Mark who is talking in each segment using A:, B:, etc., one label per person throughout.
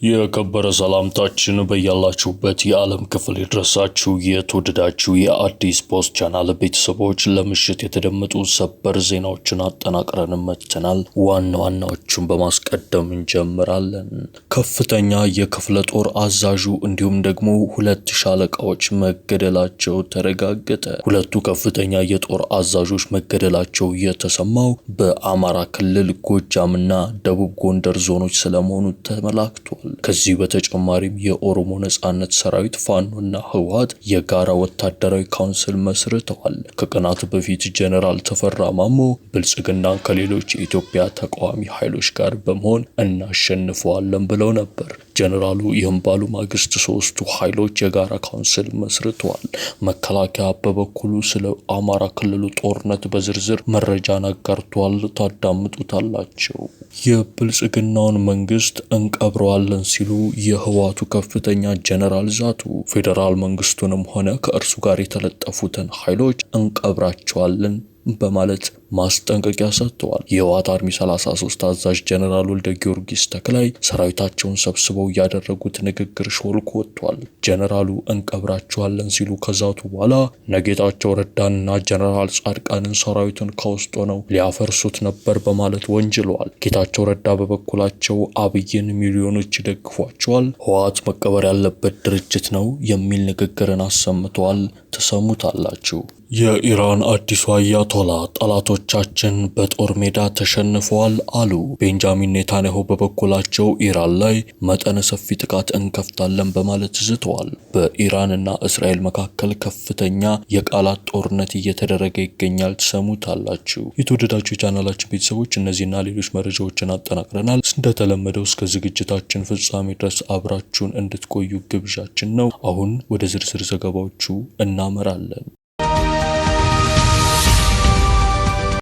A: የከበረ ሰላምታችን በያላችሁበት የዓለም ክፍል ይድረሳችሁ። የተወደዳችሁ የአዲስ ፖስት ቻናል ቤተሰቦች ለምሽት የተደመጡ ሰበር ዜናዎችን አጠናቅረን መጥተናል። ዋና ዋናዎቹን በማስቀደም እንጀምራለን። ከፍተኛ የክፍለ ጦር አዛዡ እንዲሁም ደግሞ 2 ሻለቃዎች መገደላቸው ተረጋገጠ። ሁለቱ ከፍተኛ የጦር አዛዦች መገደላቸው የተሰማው በአማራ ክልል ጎጃምና ደቡብ ጎንደር ዞኖች ስለመሆኑ ተመላክቷል። ከዚህ በተጨማሪም የኦሮሞ ነጻነት ሰራዊት ፋኖና ህወሓት የጋራ ወታደራዊ ካውንስል መስርተዋል። ከቀናት በፊት ጀነራል ተፈራ ማሞ ብልጽግና ከሌሎች የኢትዮጵያ ተቃዋሚ ኃይሎች ጋር በመሆን እናሸንፈዋለን ብለው ነበር። ጀነራሉ ይህም ባሉ ማግስት 3ቱ ኃይሎች የጋራ ካውንስል መስርተዋል። መከላከያ በበኩሉ ስለ አማራ ክልሉ ጦርነት በዝርዝር መረጃን አጋርቷል። ታዳምጡታላችሁ። የብልጽግናውን መንግስት እንቀብረዋለን ሲሉ የህወሓቱ ከፍተኛ ጀነራል ዛቱ። ፌዴራል መንግስቱንም ሆነ ከእርሱ ጋር የተለጠፉትን ኃይሎች እንቀብራቸዋለን በማለት ማስጠንቀቂያ ሰጥተዋል። የህወሓት አርሚ 33 አዛዥ ጀነራል ወልደ ጊዮርጊስ ተክላይ ሰራዊታቸውን ሰብስበው ያደረጉት ንግግር ሾልኮ ወጥቷል። ጀነራሉ እንቀብራቸዋለን ሲሉ ከዛቱ በኋላ ነጌታቸው ረዳንና ጀነራል ጻድቃንን ሰራዊቱን ከውስጥ ሆነው ሊያፈርሱት ነበር በማለት ወንጅለዋል። ጌታቸው ረዳ በበኩላቸው አብይን ሚሊዮኖች ይደግፏቸዋል፣ ህወሓት መቀበር ያለበት ድርጅት ነው የሚል ንግግርን አሰምተዋል። ተሰሙታላችሁ። የኢራን አዲሱ አያቶላ ጠላቶቻችን በጦር ሜዳ ተሸንፈዋል አሉ። ቤንጃሚን ኔታንያሁ በበኩላቸው ኢራን ላይ መጠነ ሰፊ ጥቃት እንከፍታለን በማለት ዝተዋል። በኢራንና እስራኤል መካከል ከፍተኛ የቃላት ጦርነት እየተደረገ ይገኛል። ትሰሙታላችሁ። የተወደዳችሁ የቻናላችን ቤተሰቦች እነዚህና ሌሎች መረጃዎችን አጠናቅረናል። እንደተለመደው እስከ ዝግጅታችን ፍጻሜ ድረስ አብራችሁን እንድትቆዩ ግብዣችን ነው። አሁን ወደ ዝርዝር ዘገባዎቹ እናመራለን።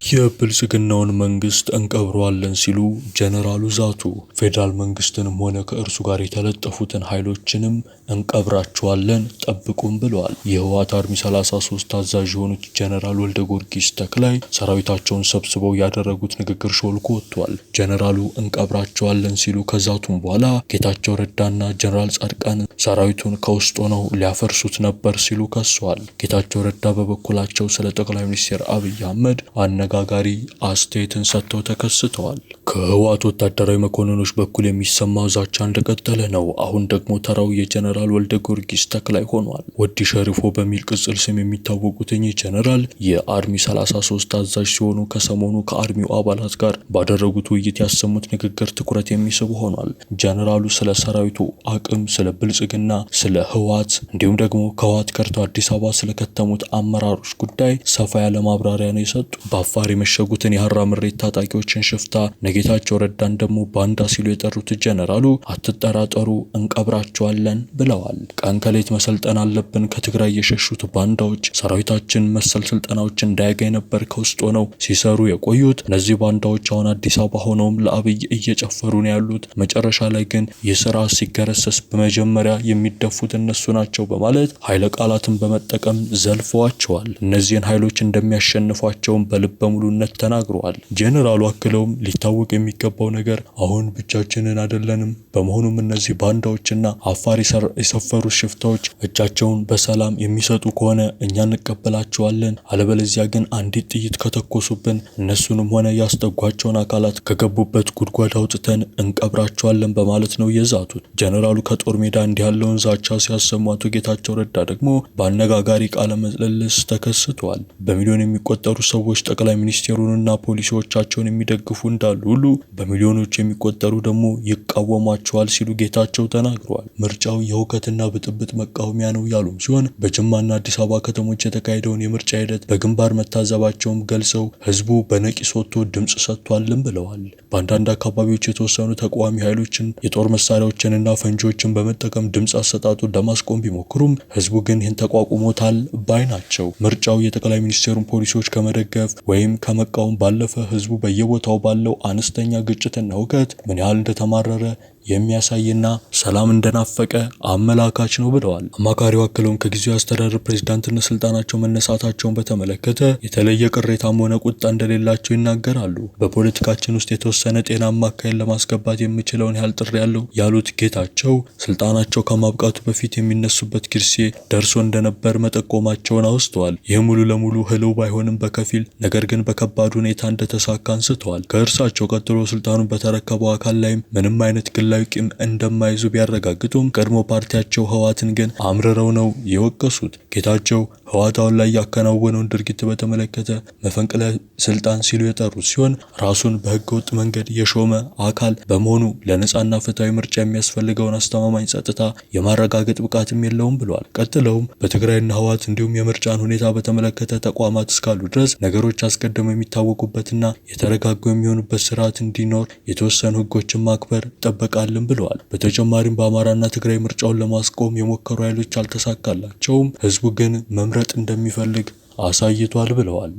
A: የብልጽግናውን መንግስት እንቀብረዋለን ሲሉ ጀነራሉ ዛቱ። ፌዴራል መንግስትንም ሆነ ከእርሱ ጋር የተለጠፉትን ኃይሎችንም እንቀብራቸዋለን ጠብቁም ብለዋል። የህወሓት አርሚ 33 አዛዥ የሆኑት ጀነራል ወልደ ጊዮርጊስ ተክላይ ሰራዊታቸውን ሰብስበው ያደረጉት ንግግር ሾልኮ ወጥቷል። ጀነራሉ እንቀብራቸዋለን ሲሉ ከዛቱም በኋላ ጌታቸው ረዳና ጀነራል ጻድቃን ሰራዊቱን ከውስጥ ሆነው ሊያፈርሱት ነበር ሲሉ ከሰዋል። ጌታቸው ረዳ በበኩላቸው ስለ ጠቅላይ ሚኒስትር አብይ አህመድ አነጋጋሪ አስተያየትን ሰጥተው ተከስተዋል። ከህወሓት ወታደራዊ መኮንኖች በኩል የሚሰማው ዛቻ እንደቀጠለ ነው። አሁን ደግሞ ተራው የጀነራል ወልደ ጊዮርጊስ ተክላይ ሆኗል። ወዲ ሸሪፎ በሚል ቅጽል ስም የሚታወቁት እኚህ ጀነራል የአርሚ 33 አዛዥ ሲሆኑ ከሰሞኑ ከአርሚው አባላት ጋር ባደረጉት ውይይት ያሰሙት ንግግር ትኩረት የሚስብ ሆኗል። ጀነራሉ ስለ ሰራዊቱ አቅም፣ ስለ ብልጽግና፣ ስለ ህወሓት እንዲሁም ደግሞ ከህወሓት ከርተው አዲስ አበባ ስለከተሙት አመራሮች ጉዳይ ሰፋ ያለ ማብራሪያ ነው የሰጡ። በአፋር የመሸጉትን የሀራ ምሬት ታጣቂዎችን ሽፍታ፣ ነጌታቸው ረዳን ደግሞ ባንዳ ሲሉ የጠሩት ጀነራሉ አትጠራጠሩ እንቀብራቸዋለን ብለዋል። ቀን ከሌት መሰልጠን አለብን። ከትግራይ የሸሹት ባንዳዎች ሰራዊታችን መሰል ስልጠናዎች እንዳያገኝ ነበር ከውስጥ ሆነው ሲሰሩ የቆዩት። እነዚህ ባንዳዎች አሁን አዲስ አበባ ሆነውም ለአብይ እየጨፈሩ ነው ያሉት። መጨረሻ ላይ ግን የስራ ሲገረሰስ በመጀመሪያ የሚደፉት እነሱ ናቸው በማለት ኃይለ ቃላትን በመጠቀም ዘልፈዋቸዋል። እነዚህን ኃይሎች እንደሚያሸንፏቸውም በልበ ሙሉነት ተናግረዋል። ጄኔራሉ አክለውም ሊታወቅ የሚገባው ነገር አሁን ብቻችንን አይደለንም። በመሆኑም እነዚህ ባንዳዎችና አፋር የሰፈሩ ሽፍታዎች እጃቸውን በሰላም የሚሰጡ ከሆነ እኛ እንቀበላቸዋለን፣ አለበለዚያ ግን አንዲት ጥይት ከተኮሱብን እነሱንም ሆነ ያስጠጓቸውን አካላት ከገቡበት ጉድጓድ አውጥተን እንቀብራቸዋለን በማለት ነው የዛቱት። ጄኔራሉ ከጦር ሜዳ እንዲህ ያለውን ዛቻ ሲያሰሙ አቶ ጌታቸው ረዳ ደግሞ በአነጋጋሪ ቃለ ምልልስ ተከስተዋል። በሚሊዮን የሚቆጠሩ ሰዎች ጠቅላይ ሚኒስቴሩንና ፖሊሲዎቻቸውን የሚደግፉ እንዳሉ ሁሉ በሚሊዮኖች የሚቆጠሩ ደግሞ ይቃወሟቸዋል ሲሉ ጌታቸው ተናግረዋል። ምርጫው የሁከትና ብጥብጥ መቃወሚያ ነው ያሉም ሲሆን በጅማና አዲስ አበባ ከተሞች የተካሄደውን የምርጫ ሂደት በግንባር መታዘባቸውም ገልጸው ህዝቡ በነቂስ ወጥቶ ድምጽ ሰጥቷልም ብለዋል። በአንዳንድ አካባቢዎች የተወሰኑ ተቃዋሚ ኃይሎችን የጦር መሳሪያዎችንና ፈንጂዎችን በመጠቀም ድምጽ አሰጣጡ ለማስቆም ቢሞክሩም ህዝቡ ግን ይህን ተቋቁሞታል ባይ ናቸው። ምርጫው የጠቅላይ ሚኒስቴሩን ፖሊሲዎች ከመደገፍ ወይም ከመቃወም ባለፈ ህዝቡ በየቦታው ባለው አነስተኛ ግጭትና ሁከት ምን ያህል እንደተማረረ የሚያሳይና ሰላም እንደናፈቀ አመላካች ነው ብለዋል። አማካሪው አክለውም ከጊዜያዊ አስተዳደር ፕሬዝዳንትነት ስልጣናቸው መነሳታቸውን በተመለከተ የተለየ ቅሬታም ሆነ ቁጣ እንደሌላቸው ይናገራሉ። በፖለቲካችን ውስጥ የተወሰነ ጤናማ አካሄድ ለማስገባት የሚችለውን ያህል ጥሪ ያለው ያሉት ጌታቸው ስልጣናቸው ከማብቃቱ በፊት የሚነሱበት ጊዜ ደርሶ እንደነበር መጠቆማቸውን አውስተዋል። ይህ ሙሉ ለሙሉ ህልው ባይሆንም በከፊል ነገር ግን በከባድ ሁኔታ እንደተሳካ አንስተዋል። ከእርሳቸው ቀጥሎ ስልጣኑን በተረከበው አካል ላይም ምንም አይነት ግላዊ ቂም እንደማይዙ ቢያረጋግጡም ቀድሞ ፓርቲያቸው ህወሓትን ግን አምርረው ነው የወቀሱት። ጌታቸው ህወሓት አሁን ላይ ያከናወነውን ድርጊት በተመለከተ መፈንቅለ ስልጣን ሲሉ የጠሩት ሲሆን ራሱን በህገወጥ መንገድ የሾመ አካል በመሆኑ ለነጻና ፍትሃዊ ምርጫ የሚያስፈልገውን አስተማማኝ ጸጥታ የማረጋገጥ ብቃትም የለውም ብለዋል። ቀጥለውም በትግራይና ህወሓት እንዲሁም የምርጫን ሁኔታ በተመለከተ ተቋማት እስካሉ ድረስ ነገሮች አስቀድመው የሚታወቁበትና የተረጋጉ የሚሆኑበት ስርዓት እንዲኖር የተወሰኑ ህጎችን ማክበር ይጠበቃልን ብለዋል። በተጨማሪም በአማራና ትግራይ ምርጫውን ለማስቆም የሞከሩ ኃይሎች አልተሳካላቸውም፣ ህዝቡ ግን መምረጥ እንደሚፈልግ አሳይቷል ብለዋል።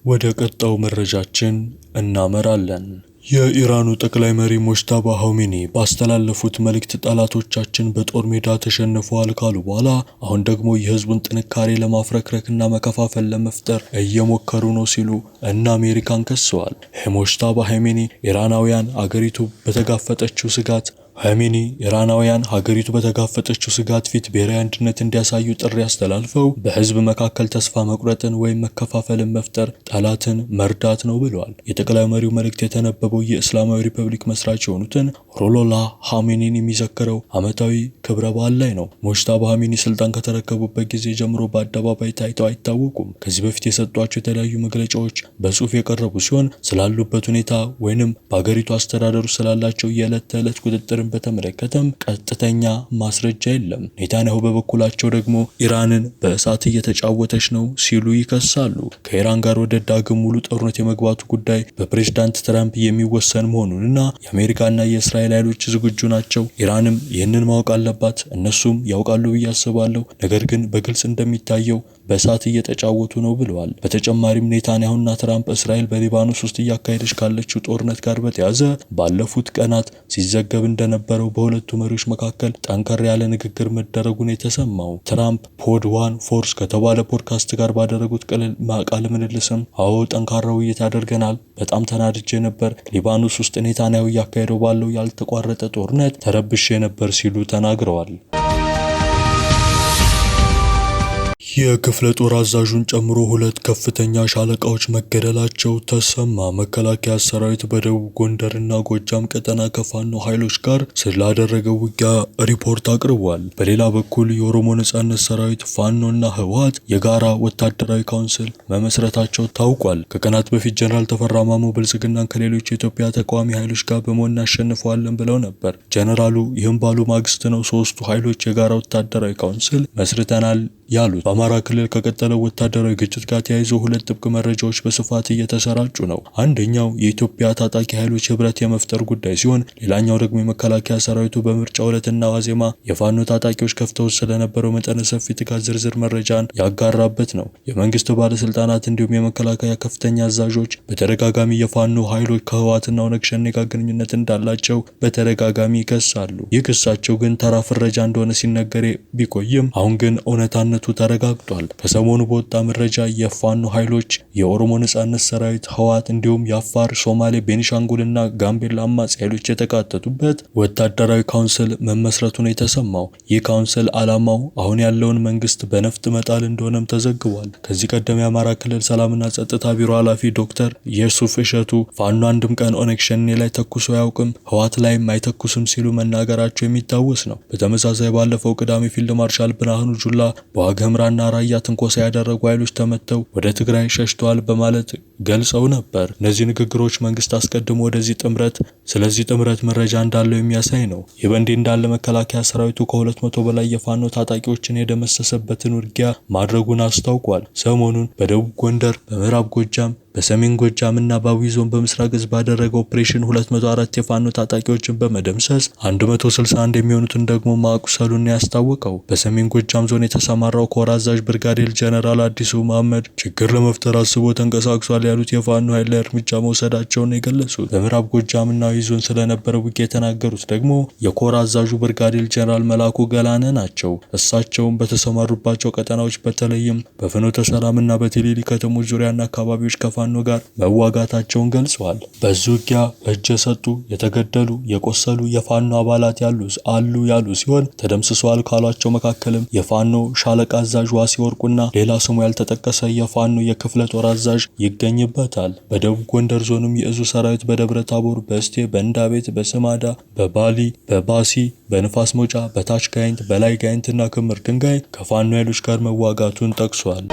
A: ወደ ቀጣው መረጃችን እናመራለን። የኢራኑ ጠቅላይ መሪ ሙጅተባ ኻሜኒ ባስተላለፉት መልእክት ጠላቶቻችን በጦር ሜዳ ተሸንፈዋል ካሉ በኋላ አሁን ደግሞ የህዝቡን ጥንካሬ ለማፍረክረክና መከፋፈል ለመፍጠር እየሞከሩ ነው ሲሉ እነ አሜሪካን ከሰዋል። ሙጅተባ ኻሜኒ ኢራናውያን ሀገሪቱ በተጋፈጠችው ስጋት ፊት ብሔራዊ አንድነት እንዲያሳዩ ጥሪ አስተላልፈው በህዝብ መካከል ተስፋ መቁረጥን ወይም መከፋፈልን መፍጠር ጠላትን መርዳት ነው ብለዋል። የጠቅላይ መሪው መልእክት የተነበበው የእስላማዊ ሪፐብሊክ መስራች የሆኑትን ሩሆላህ ኻሜኒን የሚዘክረው ዓመታዊ ክብረ በዓል ላይ ነው። ሙጅተባ ኻሜኒ ስልጣን ከተረከቡበት ጊዜ ጀምሮ በአደባባይ ታይተው አይታወቁም። ከዚህ በፊት የሰጧቸው የተለያዩ መግለጫዎች በጽሁፍ የቀረቡ ሲሆን ስላሉበት ሁኔታ ወይንም በሀገሪቱ አስተዳደሩ ስላላቸው የዕለት ተዕለት ቁጥጥርን በተመለከተም ቀጥተኛ ማስረጃ የለም። ኔታንያሁ በበኩላቸው ደግሞ ኢራንን በእሳት እየተጫወተች ነው ሲሉ ይከሳሉ። ከኢራን ጋር ወደ ዳግም ሙሉ ጦርነት የመግባቱ ጉዳይ በፕሬዝዳንት ትራምፕ የሚወሰን መሆኑንና የአሜሪካና የእስራኤል ኃይሎች ዝግጁ ናቸው፣ ኢራንም ይህንን ማወቅ አለባት፣ እነሱም ያውቃሉ ብዬ አስባለሁ፣ ነገር ግን በግልጽ እንደሚታየው በእሳት እየተጫወቱ ነው ብለዋል። በተጨማሪም ኔታንያሁና ትራምፕ እስራኤል በሊባኖስ ውስጥ እያካሄደች ካለችው ጦርነት ጋር በተያያዘ ባለፉት ቀናት ሲዘገብ እንደነበረው በሁለቱ መሪዎች መካከል ጠንከር ያለ ንግግር መደረጉን የተሰማው ትራምፕ ፖድ ዋን ፎርስ ከተባለ ፖድካስት ጋር ባደረጉት ቃለ ምልልስም አዎ ጠንካራ ውይይት አድርገናል፣ በጣም ተናድጄ ነበር፣ ሊባኖስ ውስጥ ኔታንያሁ እያካሄደው ባለው ያልተቋረጠ ጦርነት ተረብሼ ነበር ሲሉ ተናግረዋል። የክፍለ ጦር አዛዡን ጨምሮ 2 ከፍተኛ ሻለቃዎች መገደላቸው ተሰማ። መከላከያ ሰራዊት በደቡብ ጎንደርና ጎጃም ቀጠና ከፋኖ ኃይሎች ጋር ስላደረገው ውጊያ ሪፖርት አቅርቧል። በሌላ በኩል የኦሮሞ ነጻነት ሰራዊት ፋኖና ህወሓት የጋራ ወታደራዊ ካውንስል መመስረታቸው ታውቋል። ከቀናት በፊት ጀነራል ተፈራ ማሞ ብልጽግናን ከሌሎች የኢትዮጵያ ተቃዋሚ ኃይሎች ጋር በመሆን እናሸንፈዋለን ብለው ነበር። ጀነራሉ ይህም ባሉ ማግስት ነው ሶስቱ ኃይሎች የጋራ ወታደራዊ ካውንስል መስርተናል ያሉት። በአማራ ክልል ከቀጠለው ወታደራዊ ግጭት ጋር ተያይዞ 2 ጥብቅ መረጃዎች በስፋት እየተሰራጩ ነው። አንደኛው የኢትዮጵያ ታጣቂ ኃይሎች ህብረት የመፍጠር ጉዳይ ሲሆን፣ ሌላኛው ደግሞ የመከላከያ ሰራዊቱ በምርጫ ዕለትና ዋዜማ የፋኖ ታጣቂዎች ከፍተው ስለነበረው መጠነ ሰፊ ጥቃት ዝርዝር መረጃን ያጋራበት ነው። የመንግስት ባለስልጣናት እንዲሁም የመከላከያ ከፍተኛ አዛዦች በተደጋጋሚ የፋኖ ኃይሎች ከህወሓትና ኦነግ ሸኔ ጋር ግንኙነት እንዳላቸው በተደጋጋሚ ይከሳሉ። ይህ ክሳቸው ግን ተራ ፍረጃ እንደሆነ ሲነገር ቢቆይም አሁን ግን እውነታነቱ ተረጋግጧል። ከሰሞኑ በወጣ መረጃ የፋኖ ኃይሎች የኦሮሞ ነጻነት ሰራዊት፣ ህወሓት እንዲሁም የአፋር፣ ሶማሌ፣ ቤኒሻንጉልና ጋምቤላ አማጺ ኃይሎች የተካተቱበት ወታደራዊ ካውንስል መመስረቱን የተሰማው። ይህ ካውንስል ዓላማው አሁን ያለውን መንግስት በነፍጥ መጣል እንደሆነም ተዘግቧል። ከዚህ ቀደም የአማራ ክልል ሰላምና ጸጥታ ቢሮ ኃላፊ ዶክተር የሱፍ እሸቱ ፋኖ አንድም ቀን ኦነግ ሸኔ ላይ ተኩሶ አያውቅም፣ ህወሓት ላይም አይተኩስም ሲሉ መናገራቸው የሚታወስ ነው። በተመሳሳይ ባለፈው ቅዳሜ ፊልድ ማርሻል ብርሃኑ ጁላ በዋግኽምራና ራያ ትንኮሳ ያደረጉ ኃይሎች ተመተው ወደ ትግራይ ሸሽተዋል በማለት ገልጸው ነበር። እነዚህ ንግግሮች መንግስት አስቀድሞ ስለዚህ ጥምረት መረጃ እንዳለው የሚያሳይ ነው። ይህ በእንዲህ እንዳለ መከላከያ ሰራዊቱ ከ200 በላይ የፋኖ ታጣቂዎችን የደመሰሰበትን ውጊያ ማድረጉን አስታውቋል። ሰሞኑን በደቡብ ጎንደር፣ በምዕራብ ጎጃም፣ በሰሜን ጎጃምና በአዊ ዞን በምስራቅ እዝ ባደረገው ኦፕሬሽን 204 የፋኖ ታጣቂዎችን በመደምሰስ 161 የሚሆኑትን ደግሞ ማቁሰሉን ያስታወቀው። በሰሜን ጎጃም ዞን የተሰማራው ኮር አዛዥ ብርጋዴር ጀነራል አዲሱ መሐመድ ችግር ለመፍጠር አስቦ ተንቀሳቅሷል ያሉት የፋኖ ኃይል ላይ እርምጃ መውሰዳቸውን የገለጹት። በምዕራብ ጎጃምና አዊ ዞን ስለነበረው ውጊያ የተናገሩት ደግሞ የኮር አዛዡ ብርጋዴር ጀነራል መላኩ ገላነ ናቸው። እሳቸውም በተሰማሩባቸው ቀጠናዎች በተለይም በፍኖተ ሰላምና በቴሌሊ ከተሞች ዙሪያና አካባቢዎች ከፋኖ ጋር መዋጋታቸውን ገልጸዋል። በዚህ ውጊያ እጅ የሰጡ የተገደሉ የቆሰሉ የፋኖ አባላት አሉ ያሉ ሲሆን ተደምስሰዋል ካሏቸው መካከልም የፋኖ ሻለቃ አዛዥ ዋሲ ወርቁና ሌላ ስሙ ያልተጠቀሰ የፋኖ የክፍለ ጦር አዛዥ ይገኝበታል። በደቡብ ጎንደር ዞንም የእዙ ሰራዊት በደብረ ታቦር፣ በእስቴ፣ በእንዳቤት፣ በስማዳ፣ በባሊ፣ በባሲ፣ በንፋስ መውጫ፣ በታች ጋይንት፣ በላይ ጋይንትና ክምር ድንጋይ ከፋኖ ኃይሎች ጋር መዋጋቱን ጠቅሷል።